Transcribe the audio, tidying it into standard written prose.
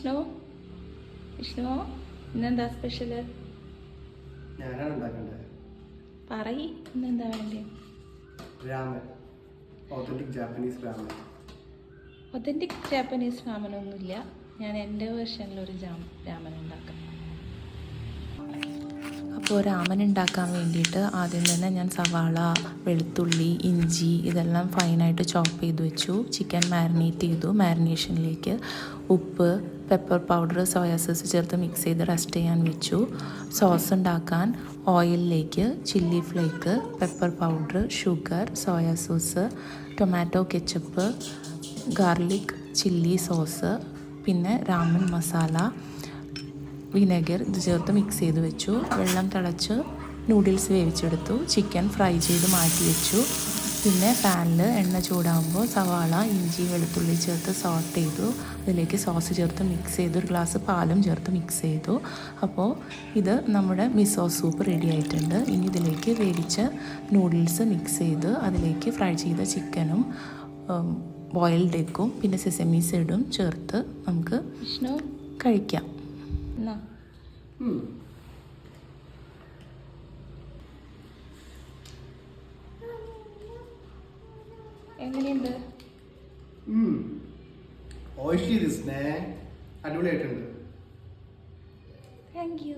വിഷ്ണു ഇന്നെന്താ സ്പെഷ്യല്? ഞാനാണ് ഉണ്ടാക്കേണ്ടത്. പറയ്, ഇന്നെന്താ വേണ്ടേ? Ramen, authentic Japanese ramen. Authentic Japanese രാമനൊന്നുമില്ല. ഞാൻ എൻ്റെ വേർഷനിലൊരു രാമൻ ഉണ്ടാക്കാം. അപ്പോൾ രാമൻ ഉണ്ടാക്കാൻ വേണ്ടിയിട്ട് ആദ്യം തന്നെ ഞാൻ സവാള, വെളുത്തുള്ളി, ഇഞ്ചി ഇതെല്ലാം ഫൈനായിട്ട് ചോപ്പ് ചെയ്ത് വെച്ചു. ചിക്കൻ മാരിനേറ്റ് ചെയ്തു. മാരിനേഷനിലേക്ക് ഉപ്പ്, പെപ്പർ പൗഡർ, സോയാ സോസ് ചേർത്ത് മിക്സ് ചെയ്ത് റെസ്റ്റ് ചെയ്യാൻ വെച്ചു. സോസ് ഉണ്ടാക്കാൻ ഓയിലിലേക്ക് chilli flake, pepper powder, sugar, soya sauce, tomato ketchup, garlic chilli sauce, പിന്നെ രാമൻ മസാല, വിനെഗർ ഇത് ചേർത്ത് മിക്സ് ചെയ്ത് വെച്ചു. വെള്ളം തിളച്ച് നൂഡിൽസ് വേവിച്ചെടുത്തു. ചിക്കൻ ഫ്രൈ ചെയ്ത് മാറ്റി വെച്ചു. പിന്നെ പാനിൽ എണ്ണ ചൂടാകുമ്പോൾ സവാള, ഇഞ്ചി, വെളുത്തുള്ളി ചേർത്ത് സോട്ട് ചെയ്തു. അതിലേക്ക് സോസ് ചേർത്ത് മിക്സ് ചെയ്തു. ഒരു ഗ്ലാസ് പാലും ചേർത്ത് മിക്സ് ചെയ്തു. അപ്പോൾ ഇത് നമ്മുടെ മിസോ സൂപ്പ് റെഡി ആയിട്ടുണ്ട്. ഇനി ഇതിലേക്ക് വേവിച്ച നൂഡിൽസ് മിക്സ് ചെയ്ത് അതിലേക്ക് ഫ്രൈ ചെയ്ത ചിക്കനും ബോയിൽഡ് എഗ്ഗും പിന്നെ സെസമി സീഡും ചേർത്ത് നമുക്ക് കഴിക്കാം. എങ്ങനെയുണ്ട്? അടിപൊളിയായിട്ടുണ്ട്. Thank you.